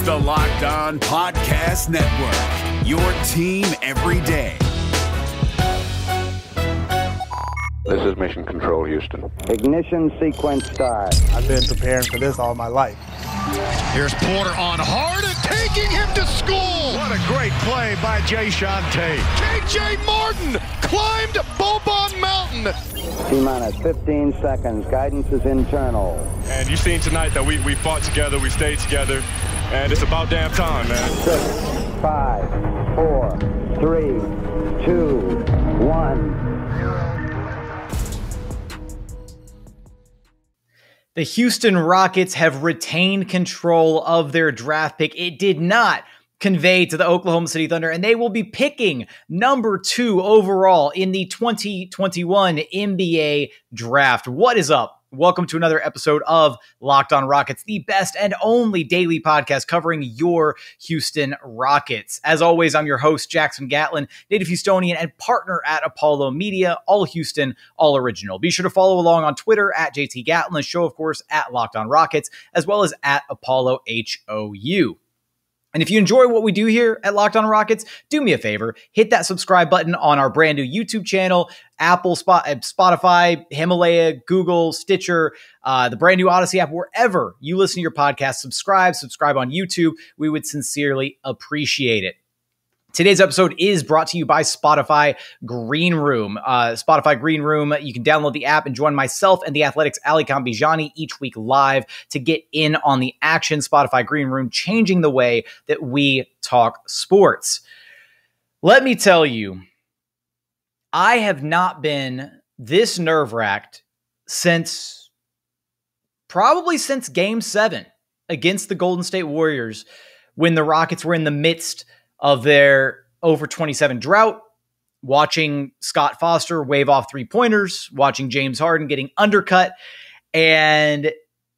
the Locked On Podcast Network, your team every day. This is Mission Control, Houston. Ignition sequence start. I've been preparing for this all my life. Here's Porter on Harden, taking him to school. What a great play by Jae'Sean. J.J. Martin climbed Bobon Mountain. T-minus 15 seconds. Guidance is internal. And you've seen tonight that we fought together, we stayed together, and it's about damn time, man. 6, 5, 4, 3, 2, 1. The Houston Rockets have retained control of their draft pick. It did not convey to the Oklahoma City Thunder, and they will be picking number 2 overall in the 2021 NBA draft. What is up? Welcome to another episode of Locked On Rockets, the best and only daily podcast covering your Houston Rockets. As always, I'm your host, Jackson Gatlin, native Houstonian and partner at Apollo Media, all Houston, all original. Be sure to follow along on Twitter at JT Gatlin, the show, of course, at Locked On Rockets, as well as at Apollo HOU. And if you enjoy what we do here at Locked On Rockets, do me a favor, hit that subscribe button on our brand new YouTube channel, Apple, Spotify, Himalaya, Google, Stitcher, the brand new Odyssey app, wherever you listen to your podcast, subscribe on YouTube. We would sincerely appreciate it. Today's episode is brought to you by Spotify Green Room. Spotify Green Room, you can download the app and join myself and the Athletics' Ali Kambijani each week live to get in on the action. Spotify Green Room, changing the way that we talk sports. Let me tell you, I have not been this nerve-wracked probably since Game 7 against the Golden State Warriors, when the Rockets were in the midst of their over 27 drought, watching Scott Foster wave off 3-pointers, watching James Harden getting undercut. And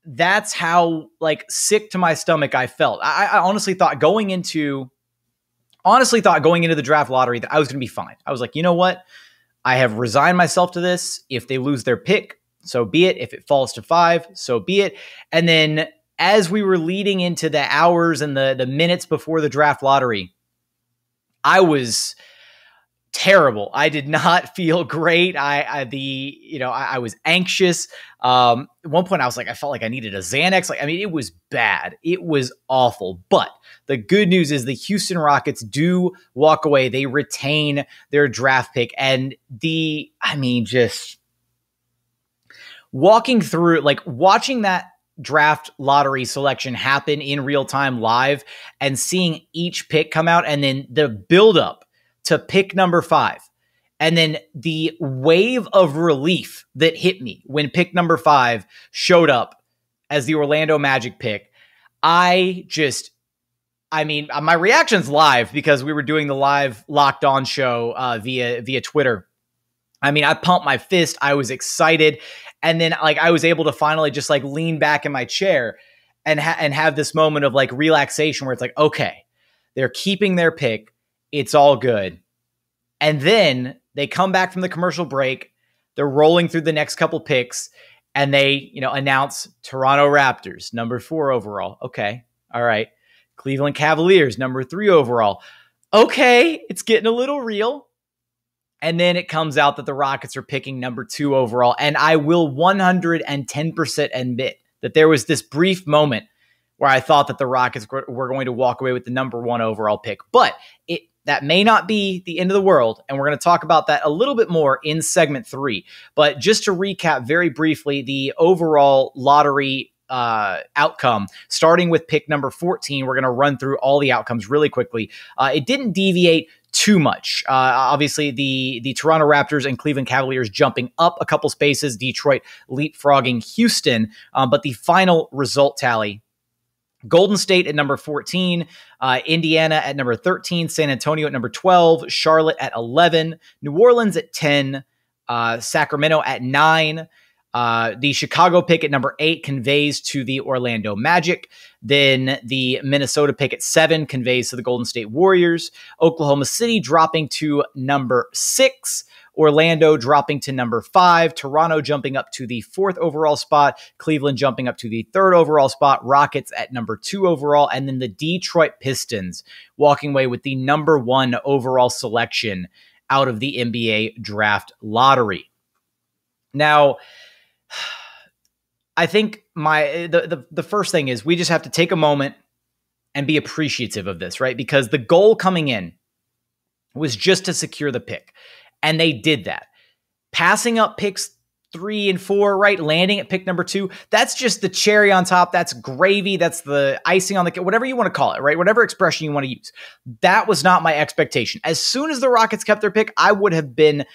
that's how sick to my stomach I felt. I honestly thought going into the draft lottery that I was going to be fine. I was like, you know what? I have resigned myself to this. If they lose their pick, so be it. If it falls to 5, so be it. And then as we were leading into the hours and the minutes before the draft lottery, I was terrible. I did not feel great. I was anxious. At one point I felt like I needed a Xanax. It was bad. It was awful. But the good news is the Houston Rockets do walk away. They retain their draft pick. And just walking through, watching that draft lottery selection happen in real time live and seeing each pick come out, and then the buildup to pick number 5, and then the wave of relief that hit me when pick number 5 showed up as the Orlando Magic pick. My reaction's live because we were doing the live Locked On show via Twitter. I pumped my fist. I was excited. And then I was able to finally just lean back in my chair and have this moment of relaxation where it's okay, they're keeping their pick. It's all good. And then they come back from the commercial break. They're rolling through the next couple picks and they, announce Toronto Raptors, number 4 overall. Okay. All right. Cleveland Cavaliers, number 3 overall. Okay. It's getting a little real. And then it comes out that the Rockets are picking number 2 overall. And I will 110% admit that there was this brief moment where I thought that the Rockets were going to walk away with the number 1 overall pick. But that may not be the end of the world. And we're going to talk about that a little bit more in segment 3. But just to recap very briefly, the overall lottery outcome, starting with pick number 14, we're going to run through all the outcomes really quickly. It didn't deviate too much. Obviously, the Toronto Raptors and Cleveland Cavaliers jumping up a couple spaces, Detroit leapfrogging Houston. But the final result tally, Golden State at number 14, Indiana at number 13, San Antonio at number 12, Charlotte at 11, New Orleans at 10, Sacramento at 9, The Chicago pick at number 8 conveys to the Orlando Magic. Then the Minnesota pick at 7 conveys to the Golden State Warriors. Oklahoma City dropping to number 6. Orlando dropping to number 5. Toronto jumping up to the 4th overall spot. Cleveland jumping up to the 3rd overall spot. Rockets at number 2 overall. And then the Detroit Pistons walking away with the number 1 overall selection out of the NBA draft lottery. Now, I think the first thing is we just have to take a moment and be appreciative of this, right? Because the goal coming in was just to secure the pick, and they did that. Passing up picks 3 and 4, right? Landing at pick number 2, that's just the cherry on top. That's gravy. That's the icing on the cake, whatever you want to call it, right? Whatever expression you want to use. That was not my expectation. As soon as the Rockets kept their pick, I would have been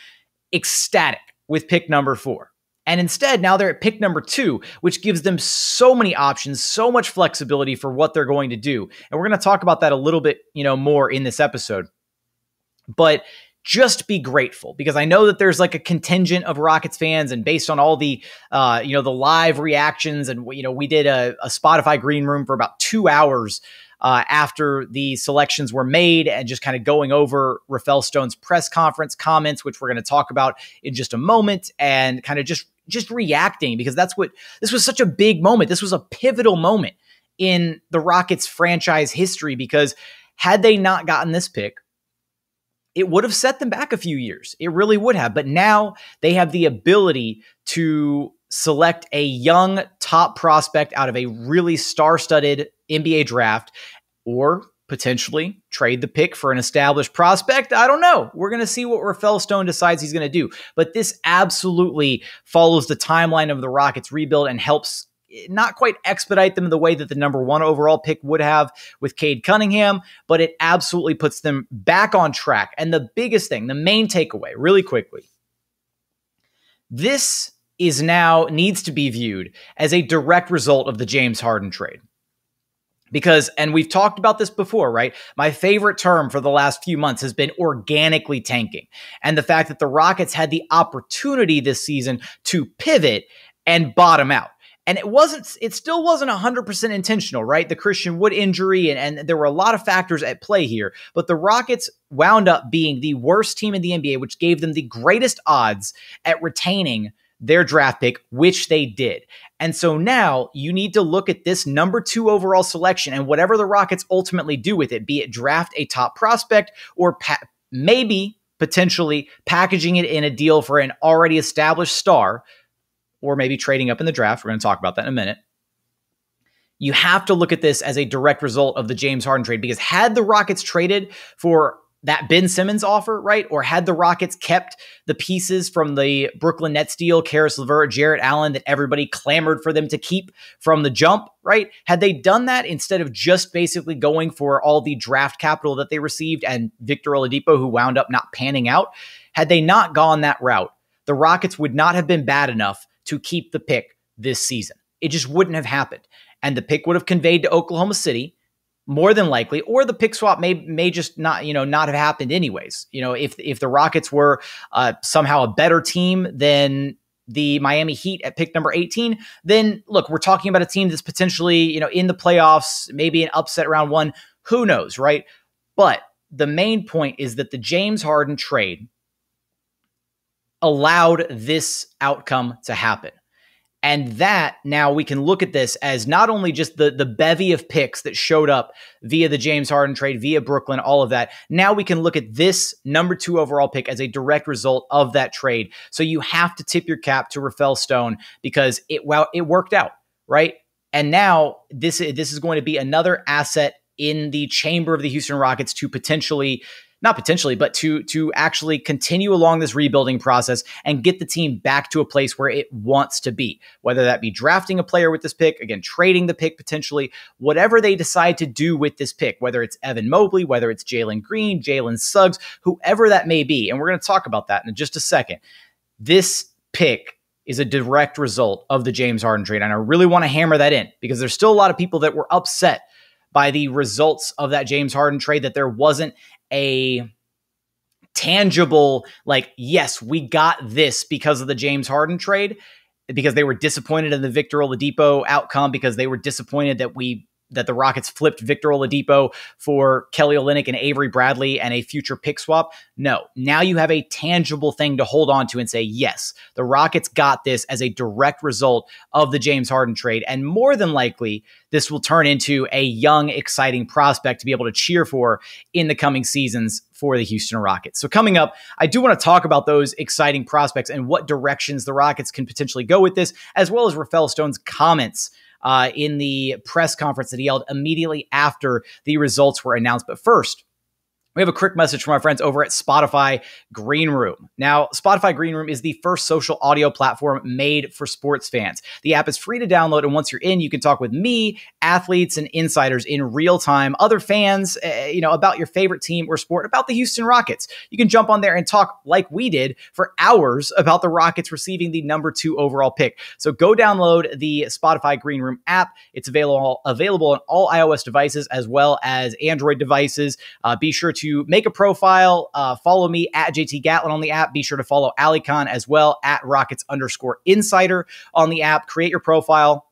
ecstatic with pick number 4. And instead, now they're at pick number 2, which gives them so many options, so much flexibility for what they're going to do. And we're going to talk about that a little bit, more in this episode. But just be grateful, because I know that there's like a contingent of Rockets fans, and based on all the, the live reactions, and we did a Spotify green room for about 2 hours after the selections were made, and just kind of going over Rafael Stone's press conference comments, which we're going to talk about in just a moment, and kind of just reacting, because this was such a big moment. This was a pivotal moment in the Rockets franchise history, because had they not gotten this pick, it would have set them back a few years. It really would have. But now they have the ability to select a young top prospect out of a really star-studded NBA draft, or potentially trade the pick for an established prospect. I don't know. We're going to see what Rafael Stone decides he's going to do. But this absolutely follows the timeline of the Rockets rebuild and helps not quite expedite them the way that the number 1 overall pick would have with Cade Cunningham, but it absolutely puts them back on track. And the biggest thing, the main takeaway, really quickly, this is now needs to be viewed as a direct result of the James Harden trade. Because, and we've talked about this before, right? My favorite term for the last few months has been organically tanking. And the fact that the Rockets had the opportunity this season to pivot and bottom out. And it still wasn't 100% intentional, right? The Christian Wood injury, and there were a lot of factors at play here. But the Rockets wound up being the worst team in the NBA, which gave them the greatest odds at retaining their draft pick, which they did. And so now you need to look at this number 2 overall selection, and whatever the Rockets ultimately do with it, be it draft a top prospect or maybe potentially packaging it in a deal for an already established star, or maybe trading up in the draft. We're going to talk about that in a minute. You have to look at this as a direct result of the James Harden trade, because had the Rockets traded for that Ben Simmons offer, right? Or had the Rockets kept the pieces from the Brooklyn Nets deal, Karis LeVert, Jarrett Allen, that everybody clamored for them to keep from the jump, right? Had they done that instead of just basically going for all the draft capital that they received and Victor Oladipo, who wound up not panning out, had they not gone that route, the Rockets would not have been bad enough to keep the pick this season. It just wouldn't have happened. And the pick would have conveyed to Oklahoma City, more than likely, or the pick swap may just not have happened anyways. If the Rockets were somehow a better team than the Miami Heat at pick number 18, then look, we're talking about a team that's potentially, in the playoffs, maybe an upset round 1, who knows, right? But the main point is that the James Harden trade allowed this outcome to happen. And that now we can look at this as not only just the bevy of picks that showed up via the James Harden trade, via Brooklyn, all of that. Now we can look at this number 2 overall pick as a direct result of that trade. So you have to tip your cap to Rafael Stone, because it worked out, right? And now this is going to be another asset in the chamber of the Houston Rockets to to actually continue along this rebuilding process and get the team back to a place where it wants to be, whether that be drafting a player with this pick, again, trading the pick potentially, whatever they decide to do with this pick, whether it's Evan Mobley, whether it's Jalen Green, Jalen Suggs, whoever that may be. And we're going to talk about that in just a second. This pick is a direct result of the James Harden trade. And I really want to hammer that in, because there's still a lot of people that were upset by the results of that James Harden trade, that there wasn't a tangible, yes, we got this because of the James Harden trade. because they were disappointed in the Victor Oladipo outcome, because they were disappointed that the Rockets flipped Victor Oladipo for Kelly Olynyk and Avery Bradley and a future pick swap. No, now you have a tangible thing to hold on to and say, yes, the Rockets got this as a direct result of the James Harden trade. And more than likely, this will turn into a young, exciting prospect to be able to cheer for in the coming seasons for the Houston Rockets. So coming up, I do want to talk about those exciting prospects and what directions the Rockets can potentially go with this, as well as Rafael Stone's comments in the press conference that he held immediately after the results were announced. But first, we have a quick message from our friends over at Spotify Green Room. Now, Spotify Green Room is the first social audio platform made for sports fans. The app is free to download, and once you're in, you can talk with me, athletes, and insiders in real time, other fans, about your favorite team or sport, about the Houston Rockets. You can jump on there and talk like we did for hours about the Rockets receiving the number 2 overall pick. So go download the Spotify Green Room app. It's available on all iOS devices as well as Android devices. Be sure to make a profile, follow me at JT Gatlin on the app. Be sure to follow Ali Khan as well at Rockets_insider on the app. Create your profile,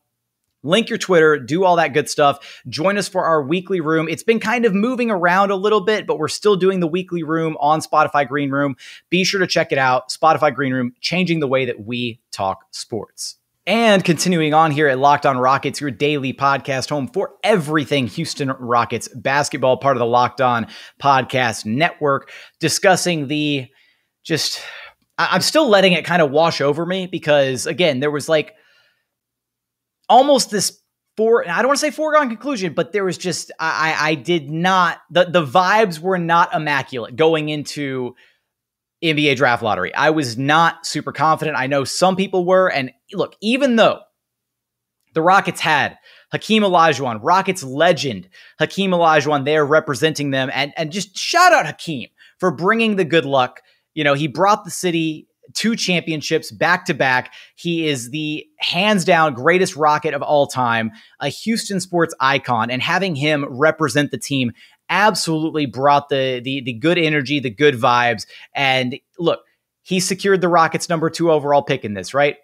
link your Twitter, do all that good stuff. Join us for our weekly room. It's been kind of moving around a little bit, but we're still doing the weekly room on Spotify Green Room. Be sure to check it out. Spotify Green Room, changing the way that we talk sports. And continuing on here at Locked On Rockets, your daily podcast home for everything Houston Rockets basketball, part of the Locked On Podcast Network, discussing I'm still letting it kind of wash over me because, again, there was like almost this I don't want to say foregone conclusion, but there was just, I did not, the vibes were not immaculate going into NBA draft lottery. I was not super confident. I know some people were. And look, even though the Rockets had Hakeem Olajuwon, Rockets legend Hakeem Olajuwon there representing them, and just shout out Hakeem for bringing the good luck. He brought the city 2 championships back to back. He is the hands down greatest Rocket of all time, a Houston sports icon, and having him represent the team absolutely brought the good energy, the good vibes. And look, he secured the Rockets number 2 overall pick in this, right?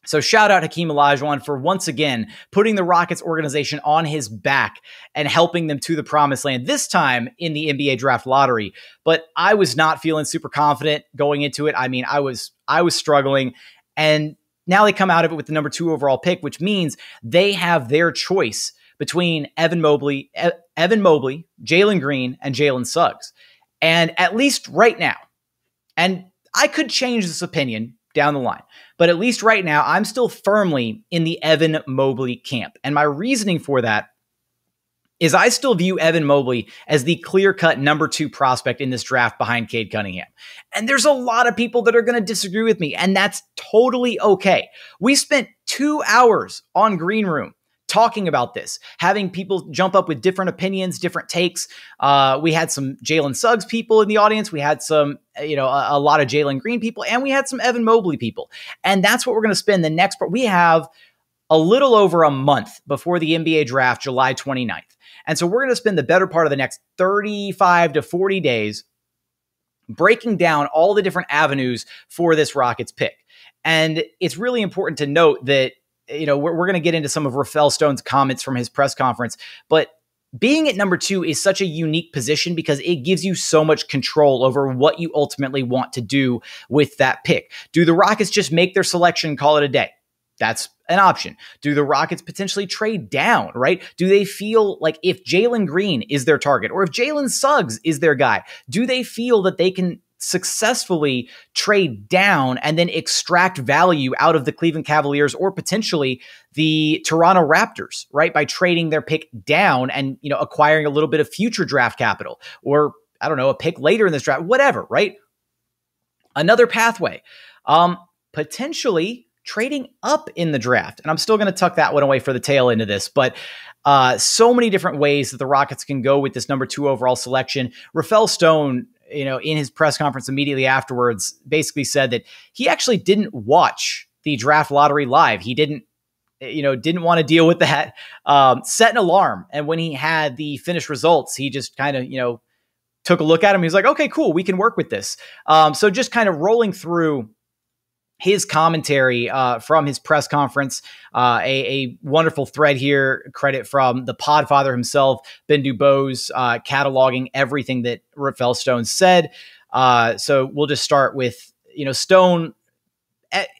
So shout out Hakeem Olajuwon for once again putting the Rockets organization on his back and helping them to the promised land, this time in the NBA draft lottery. But I was not feeling super confident going into it. I mean, I was struggling, and now they come out of it with the number 2 overall pick, which means they have their choice between Evan Mobley, Jalen Green, and Jalen Suggs. And at least right now, and I could change this opinion down the line, but at least right now, I'm still firmly in the Evan Mobley camp. And my reasoning for that is I still view Evan Mobley as the clear-cut number 2 prospect in this draft behind Cade Cunningham. And there's a lot of people that are going to disagree with me, and that's totally okay. We spent 2 hours on Green Room talking about this, having people jump up with different opinions, different takes. We had some Jalen Suggs people in the audience. We had some, a lot of Jalen Green people, and we had some Evan Mobley people. And that's what we're going to spend the next part. We have a little over a month before the NBA draft, July 29th. And so we're going to spend the better part of the next 35 to 40 days breaking down all the different avenues for this Rockets pick. And it's really important to note that we're going to get into some of Rafael Stone's comments from his press conference, but being at number 2 is such a unique position because it gives you so much control over what you ultimately want to do with that pick. Do the Rockets just make their selection and call it a day? That's an option. Do the Rockets potentially trade down, right? Do they feel like if Jalen Green is their target or if Jalen Suggs is their guy, do they feel that they can successfully trade down and then extract value out of the Cleveland Cavaliers or potentially the Toronto Raptors, right? By trading their pick down and, acquiring a little bit of future draft capital or, I don't know, a pick later in this draft, whatever, right? Another pathway, potentially trading up in the draft. And I'm still going to tuck that one away for the tail end of this, but so many different ways that the Rockets can go with this number 2 overall selection. Rafael Stone, in his press conference immediately afterwards, basically said that he actually didn't watch the draft lottery live. He didn't want to deal with that, set an alarm. And when he had the finished results, he just kind of, took a look at him. He was like, okay, cool. We can work with this. So just kind of rolling through his commentary from his press conference, a wonderful thread here, credit from the Podfather himself, Ben Dubose, cataloging everything that Rafael Stone said. So we'll just start with, Stone,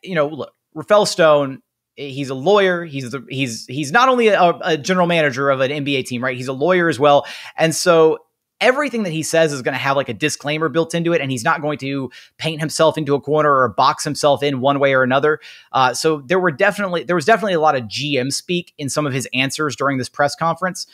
look, Rafael Stone, he's a lawyer. He's not only a general manager of an NBA team, right? He's a lawyer as well. And so everything that he says is going to have like a disclaimer built into it, and he's not going to paint himself into a corner or box himself in one way or another. So there was definitely a lot of GM speak in some of his answers during this press conference.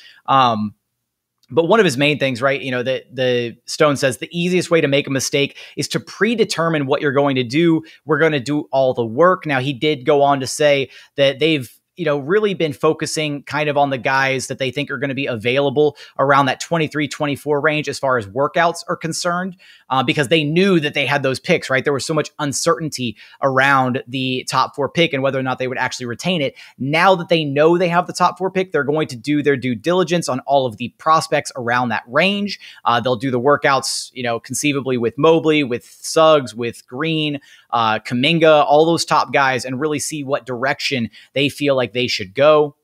But one of his main things, right, the Stone says the easiest way to make a mistake is to predetermine what you're going to do. We're going to do all the work. Now, he did go on to say that they've really been focusing kind of on the guys that they think are going to be available around that 23-24 range as far as workouts are concerned, because they knew that they had those picks, right? There was so much uncertainty around the top 4 pick and whether or not they would actually retain it. Now that they know they have the top 4 pick, they're going to do their due diligence on all of the prospects around that range. They'll do the workouts, conceivably with Mobley, with Suggs, with Green, Kuminga, all those top guys, and really see what direction they feel like they should go.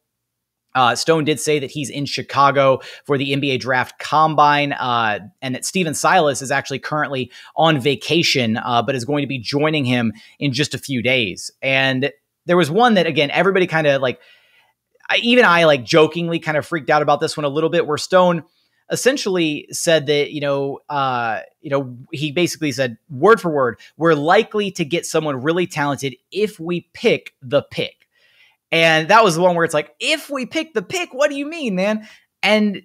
Stone did say that he's in Chicago for the NBA Draft Combine, and that Steven Silas is actually currently on vacation, but is going to be joining him in just a few days. And there was one that, again, everybody kind of even I jokingly kind of freaked out about this one a little bit, where Stone essentially said that, he basically said word for word, we're likely to get someone really talented if we pick the pick. And that was the one where it's like, if we pick the pick, what do you mean, man? And,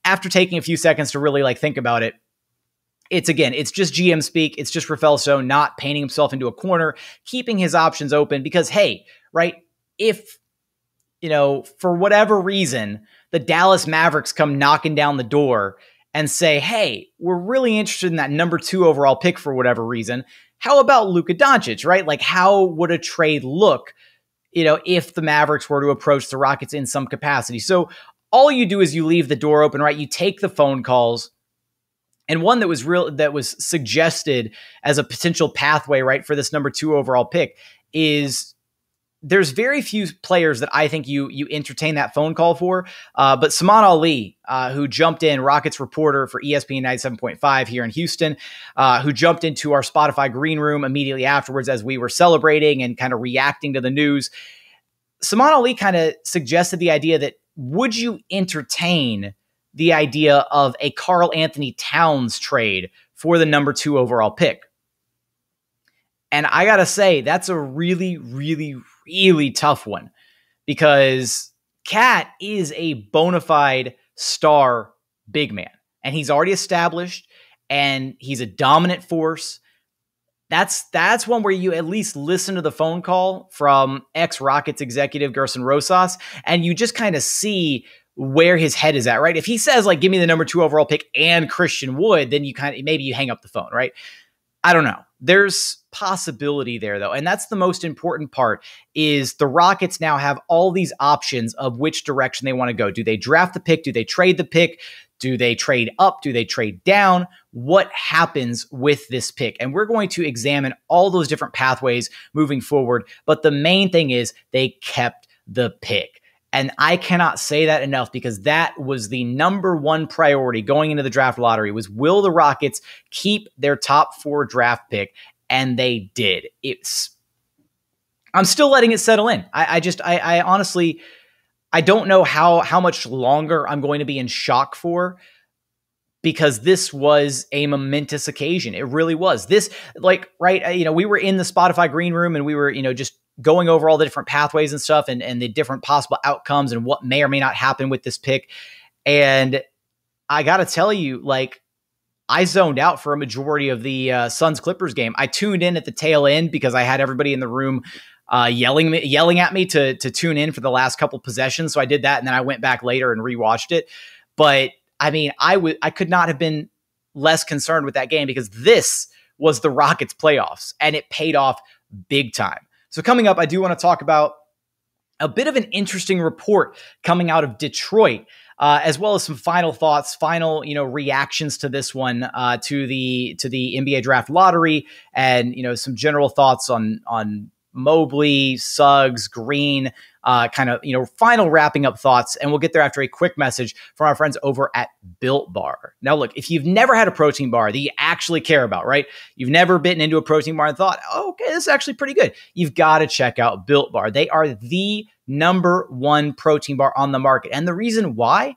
after taking a few seconds to really think about it, it's just GM speak. It's just Rafael Stone not painting himself into a corner, keeping his options open because, hey, right, if, for whatever reason, the Dallas Mavericks come knocking down the door and say, hey, we're really interested in that number 2 overall pick for whatever reason. How about Luka Doncic, right? How would a trade look, if the Mavericks were to approach the Rockets in some capacity? So all you do is you leave the door open, right? You take the phone calls. And one that was suggested as a potential pathway, right, for this number 2 overall pick is there's very few players that I think you entertain that phone call for. But Saman Ali, who jumped in, Rockets reporter for ESPN 97.5 here in Houston, who jumped into our Spotify green room immediately afterwards as we were celebrating and kind of reacting to the news. Saman Ali kind of suggested the idea that, would you entertain the idea of a Karl Anthony Towns trade for the number 2 overall pick? And I got to say, that's a really, really, really tough one, because Cat is a bona fide star big man, and he's already established, and he's a dominant force. That's one where you at least listen to the phone call from ex-Rockets executive Gerson Rosas, and you just kind of see where his head is at, right? If he says, give me the number 2 overall pick and Christian Wood, then maybe you hang up the phone, right? I don't know. There's possibility there, though. And that's the most important part, is the Rockets now have all these options of which direction they want to go. Do they draft the pick? Do they trade the pick? Do they trade up? Do they trade down? What happens with this pick? And we're going to examine all those different pathways moving forward. But the main thing is they kept the pick. And I cannot say that enough, because that was the number 1 priority going into the draft lottery, was, will the Rockets keep their top 4 draft pick? And they did. I'm still letting it settle in. I honestly, I don't know how much longer I'm going to be in shock for, because this was a momentous occasion. It really was. This, right, we were in the Spotify green room, and we were, just going over all the different pathways and stuff, and the different possible outcomes and what may or may not happen with this pick. And I got to tell you, I zoned out for a majority of the Suns-Clippers game. I tuned in at the tail end because I had everybody in the room yelling at me to tune in for the last couple possessions. So I did that, and then I went back later and rewatched it. But I mean, I could not have been less concerned with that game, because this was the Rockets playoffs, and it paid off big time. So coming up, I do want to talk about a bit of an interesting report coming out of Detroit. as well as some final thoughts, final, reactions to this one, to the NBA draft lottery, and, some general thoughts on Mobley, Suggs, Green, final wrapping up thoughts. And we'll get there after a quick message from our friends over at Built Bar. Now, look, if you've never had a protein bar that you actually care about, right? You've never bitten into a protein bar and thought, oh, okay, this is actually pretty good. You've got to check out Built Bar. They are the #1 protein bar on the market. And the reason why?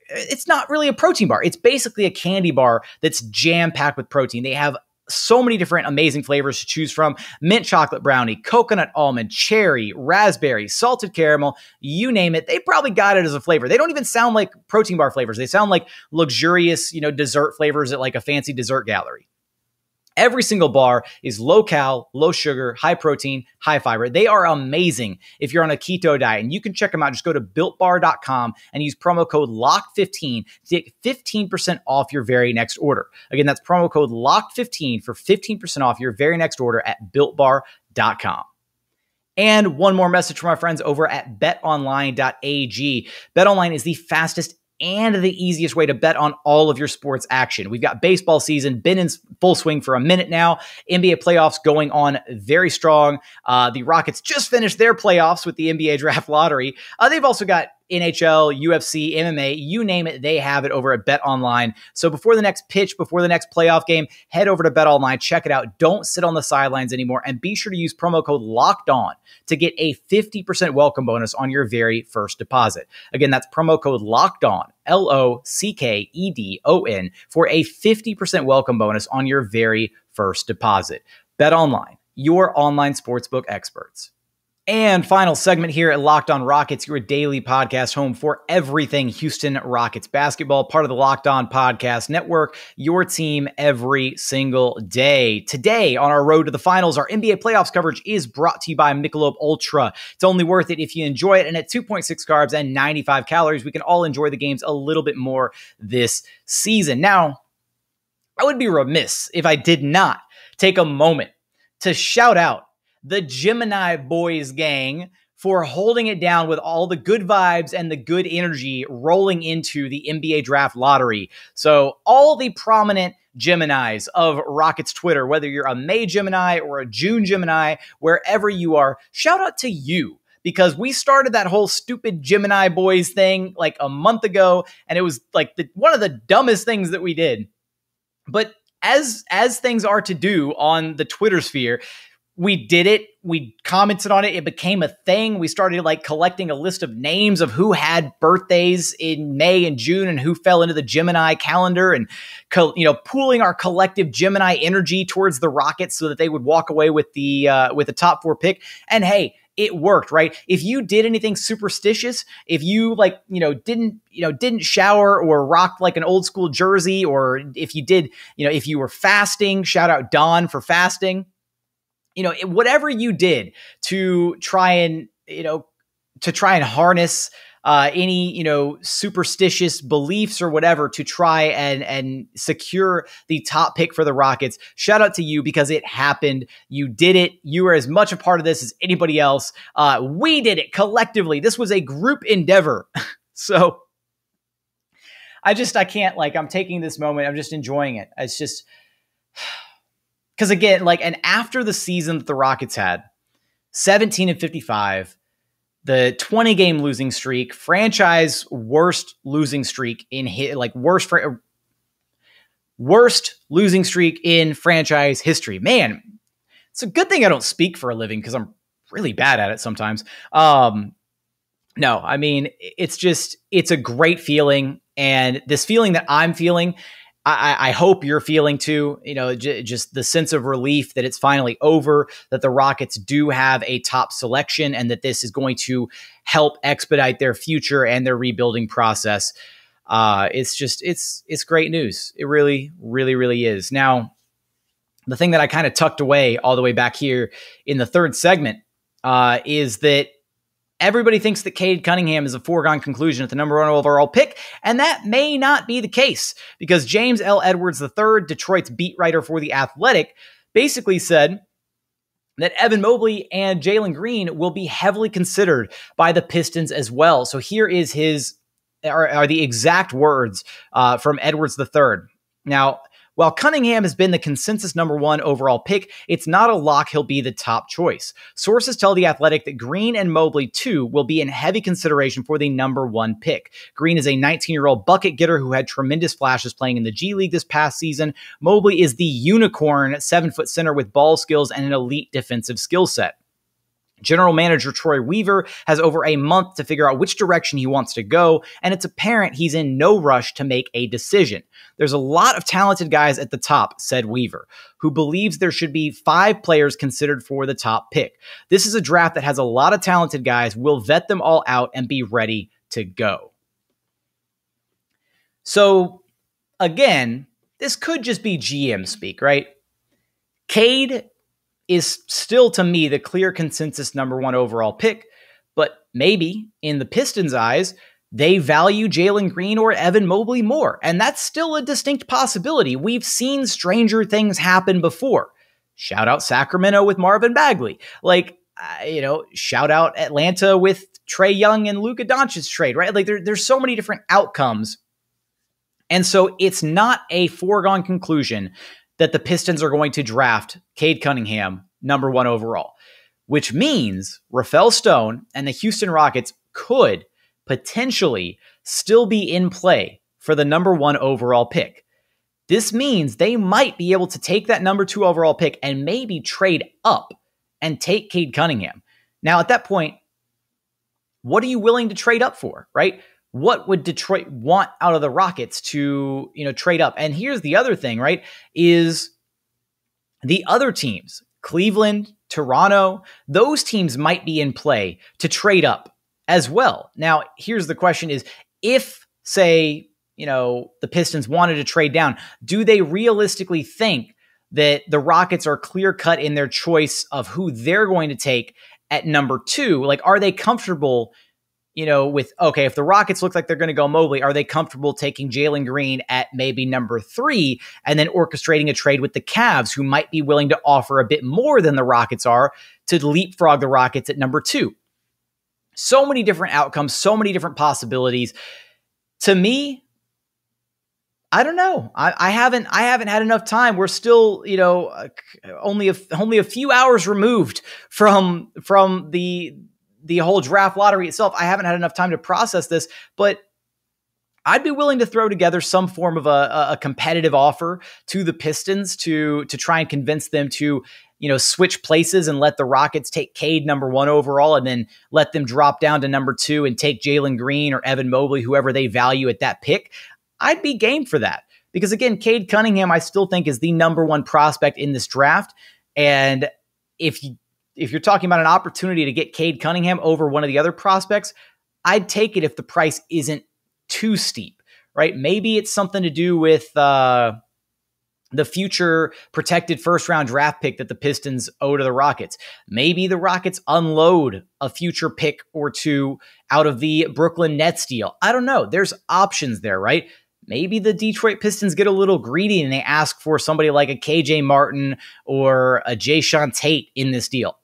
It's not really a protein bar. It's basically a candy bar that's jam-packed with protein. They have so many different amazing flavors to choose from: mint chocolate brownie, coconut almond, cherry, raspberry, salted caramel, you name it. They probably got it as a flavor. They don't even sound like protein bar flavors. They sound like luxurious, dessert flavors at like a fancy dessert gallery. Every single bar is low cal, low sugar, high protein, high fiber. They are amazing if you're on a keto diet, and you can check them out. Just go to builtbar.com and use promo code LOCKED15 to get 15% off your very next order. Again, that's promo code LOCKED15 for 15% off your very next order at builtbar.com. And one more message from our friends over at betonline.ag. BetOnline is the fastest and the easiest way to bet on all of your sports action. We've got baseball season, been in full swing for a minute now. NBA playoffs going on very strong. The Rockets just finished their playoffs with the NBA draft lottery. They've also got NHL, UFC, MMA, you name it, they have it over at BetOnline. So before the next pitch, before the next playoff game, head over to BetOnline, check it out. Don't sit on the sidelines anymore, and be sure to use promo code LOCKEDON to get a 50% welcome bonus on your very first deposit. Again, that's promo code LOCKEDON, LOCKEDON, for a 50% welcome bonus on your very first deposit. BetOnline, your online sportsbook experts. And final segment here at Locked On Rockets, your daily podcast home for everything Houston Rockets basketball, part of the Locked On Podcast Network, your team every single day. Today, on our road to the finals, our NBA playoffs coverage is brought to you by Michelob Ultra. It's only worth it if you enjoy it, and at 2.6 carbs and 95 calories, we can all enjoy the games a little bit more this season. Now, I would be remiss if I did not take a moment to shout out the Gemini Boys gang for holding it down with all the good vibes and the good energy rolling into the NBA draft lottery. So all the prominent Geminis of Rockets Twitter, whether you're a May Gemini or a June Gemini, wherever you are, shout out to you, because we started that whole stupid Gemini Boys thing like a month ago, and it was like one of the dumbest things that we did. But as things are to do on the Twitter sphere, we did it. We commented on it. It became a thing. We started like collecting a list of names of who had birthdays in May and June and who fell into the Gemini calendar, and pooling our collective Gemini energy towards the Rockets so that they would walk away with the top 4 pick. And hey, it worked, right? If you did anything superstitious, if you didn't shower or rocked like an old school jersey, or if you did, if you were fasting, shout out Dawn for fasting. Whatever you did to try and harness any, superstitious beliefs or whatever to try and secure the top pick for the Rockets, shout out to you, because it happened. You did it. You were as much a part of this as anybody else. We did it collectively. This was a group endeavor. So I can't, I'm taking this moment. I'm just enjoying it. It's just... Because again, and after the season that the Rockets had, 17-55, the 20-game losing streak, franchise worst losing streak worst losing streak in franchise history. Man, it's a good thing I don't speak for a living, because I'm really bad at it sometimes. No, I mean, it's a great feeling, and this feeling that I'm feeling, I hope you're feeling too, just the sense of relief that it's finally over, that the Rockets do have a top selection, and that this is going to help expedite their future and their rebuilding process. It's great news. It really, really, really is. Now, the thing that I kind of tucked away all the way back here in the third segment is that everybody thinks that Cade Cunningham is a foregone conclusion at the #1 overall pick, and that may not be the case, because James L. Edwards III, Detroit's beat writer for The Athletic, basically said that Evan Mobley and Jalen Green will be heavily considered by the Pistons as well. So here is his are the exact words from Edwards III. Now, while Cunningham has been the consensus number 1 overall pick, it's not a lock he'll be the top choice. Sources tell The Athletic that Green and Mobley, too, will be in heavy consideration for the number 1 pick. Green is a 19-year-old bucket getter who had tremendous flashes playing in the G League this past season. Mobley is the unicorn 7-foot center with ball skills and an elite defensive skill set. General Manager Troy Weaver has over a month to figure out which direction he wants to go, and it's apparent he's in no rush to make a decision. There's a lot of talented guys at the top, said Weaver, who believes there should be 5 players considered for the top pick. This is a draft that has a lot of talented guys. We'll vet them all out and be ready to go. So, again, this could just be GM speak, right? Cade is still, to me, the clear consensus number 1 overall pick, but maybe in the Pistons' eyes, they value Jalen Green or Evan Mobley more, and that's still a distinct possibility. We've seen stranger things happen before. Shout out Sacramento with Marvin Bagley. Shout out Atlanta with Trae Young and Luka Doncic's trade, right? There's so many different outcomes, and so it's not a foregone conclusion that the Pistons are going to draft Cade Cunningham number 1 overall, which means Rafael Stone and the Houston Rockets could potentially still be in play for the number 1 overall pick. This means they might be able to take that number 2 overall pick and maybe trade up and take Cade Cunningham. Now, at that point, what are you willing to trade up for, right? What would Detroit want out of the Rockets to, trade up? And here's the other thing, right, is the other teams, Cleveland, Toronto, those teams might be in play to trade up as well. Now, here's the question is, if, say, the Pistons wanted to trade down, do they realistically think that the Rockets are clear-cut in their choice of who they're going to take at number 2? Like, are they comfortable with, okay, if the Rockets look like they're going to go Mobley, are they comfortable taking Jalen Green at maybe number 3 and then orchestrating a trade with the Cavs, who might be willing to offer a bit more than the Rockets are, to leapfrog the Rockets at number 2? So many different outcomes, so many different possibilities. To me, I don't know. I haven't had enough time. We're still, only a few hours removed from the whole draft lottery itself. I haven't had enough time to process this, but I'd be willing to throw together some form of a competitive offer to the Pistons to try and convince them to, switch places and let the Rockets take Cade number 1 overall and then let them drop down to number 2 and take Jalen Green or Evan Mobley, whoever they value at that pick. I'd be game for that because, again, Cade Cunningham, I still think, is the number 1 prospect in this draft. And if you're talking about an opportunity to get Cade Cunningham over one of the other prospects, I'd take it if the price isn't too steep, right? Maybe it's something to do with the future protected first-round draft pick that the Pistons owe to the Rockets. Maybe the Rockets unload a future pick or 2 out of the Brooklyn Nets deal. I don't know. There's options there, right? Maybe the Detroit Pistons get a little greedy and they ask for somebody like a KJ Martin or a Jae'Sean Tate in this deal.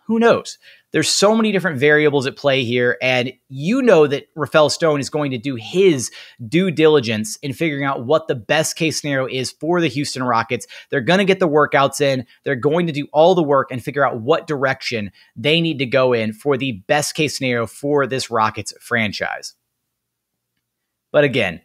Who knows? There's so many different variables at play here, and that Rafael Stone is going to do his due diligence in figuring out what the best case scenario is for the Houston Rockets. They're going to get the workouts in. They're going to do all the work and figure out what direction they need to go in for the best case scenario for this Rockets franchise. But again,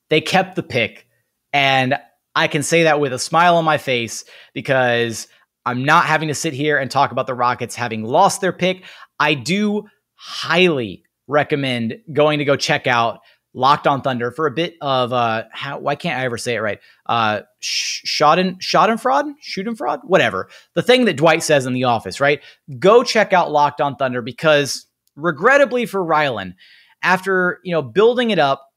they kept the pick, and I can say that with a smile on my face because I'm not having to sit here and talk about the Rockets having lost their pick. I do highly recommend going to go check out Locked on Thunder for a bit of why can't I ever say it right? Shot and fraud, whatever. The thing that Dwight says in The Office, right? Go check out Locked on Thunder because regrettably for Rylan, after building it up,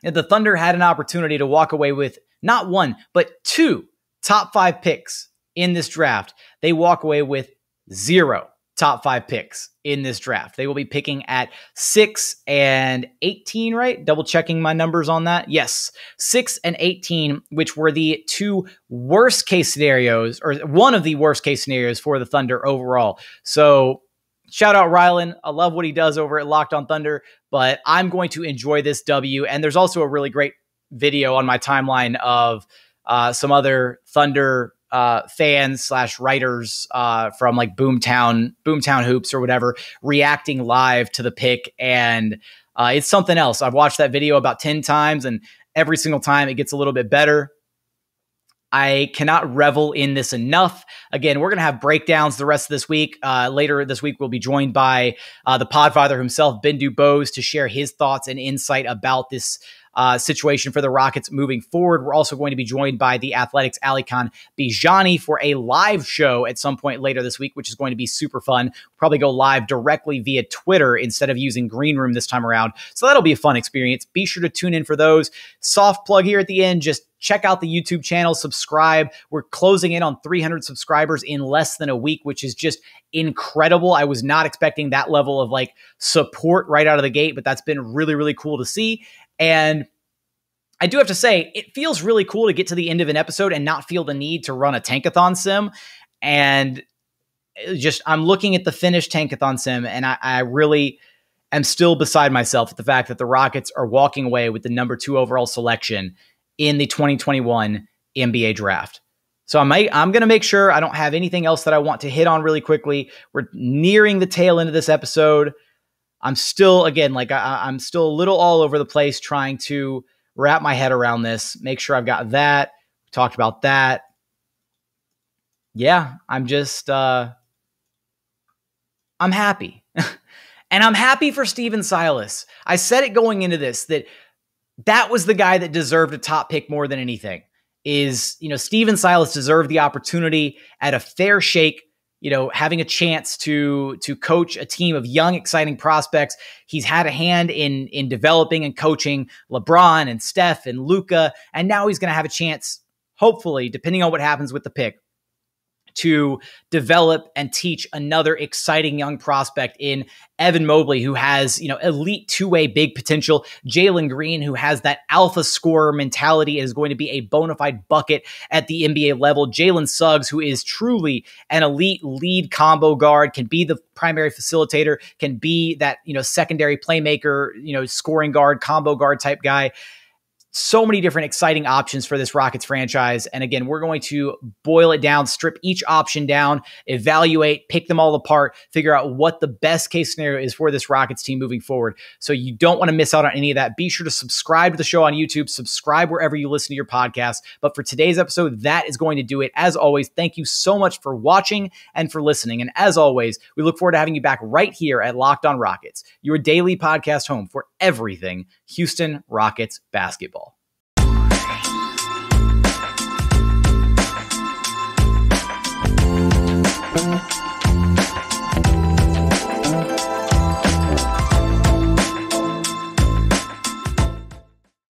the Thunder had an opportunity to walk away with not 1 but 2 top 5 picks in this draft. They walk away with 0 top 5 picks in this draft. They will be picking at 6 and 18, right? Double checking my numbers on that. Yes, 6 and 18, which were the 2 worst case scenarios, or one of the worst case scenarios for the Thunder overall. So shout out Rylan. I love what he does over at Locked on Thunder, but I'm going to enjoy this W. And there's also a really great video on my timeline of some other Thunder fans / writers from like Boomtown Hoops or whatever, reacting live to the pick. And it's something else. I've watched that video about 10 times, and every single time it gets a little bit better. I cannot revel in this enough. Again, we're going to have breakdowns the rest of this week. Later this week, we'll be joined by the Podfather himself, Ben Dubose, to share his thoughts and insight about this situation for the Rockets moving forward. We're also going to be joined by the Athletics' Alikan Bijani for a live show at some point later this week, which is going to be super fun. We'll probably go live directly via Twitter instead of using Green Room this time around. So that'll be a fun experience. Be sure to tune in for those. Soft plug here at the end, just check out the YouTube channel, subscribe. We're closing in on 300 subscribers in less than a week, which is just incredible. I was not expecting that level of like support right out of the gate, but that's been really, really cool to see. And I do have to say, it feels really cool to get to the end of an episode and not feel the need to run a tankathon sim. And just, I'm looking at the finished tankathon sim, and I really am still beside myself at the fact that the Rockets are walking away with the number 2 overall selection in the 2021 NBA draft. So I'm going to make sure I don't have anything else that I want to hit on really quickly. We're nearing the tail end of this episode. I'm still, again, like I'm still a little all over the place trying to wrap my head around this, make sure I've got that. We talked about that. Yeah, I'm just, I'm happy. And I'm happy for Steven Silas. I said it going into this, that was the guy that deserved a top pick more than anything. Steven Silas deserved the opportunity at a fair shake, having a chance to coach a team of young, exciting prospects. He's had a hand in developing and coaching LeBron and Steph and Luka, and now he's going to have a chance, hopefully, depending on what happens with the pick, to develop and teach another exciting young prospect in Evan Mobley, who has, elite two-way big potential. Jalen Green, who has that alpha scorer mentality and is going to be a bona fide bucket at the NBA level. Jalen Suggs, who is truly an elite lead combo guard, can be the primary facilitator, can be that, secondary playmaker, scoring guard, combo guard type guy. So many different exciting options for this Rockets franchise. And again, we're going to boil it down, strip each option down, evaluate, pick them all apart, figure out what the best case scenario is for this Rockets team moving forward. So you don't want to miss out on any of that. Be sure to subscribe to the show on YouTube, subscribe wherever you listen to your podcast. But for today's episode, that is going to do it. As always, thank you so much for watching and for listening. And as always, we look forward to having you back right here at Locked on Rockets, your daily podcast home for everything Houston Rockets basketball.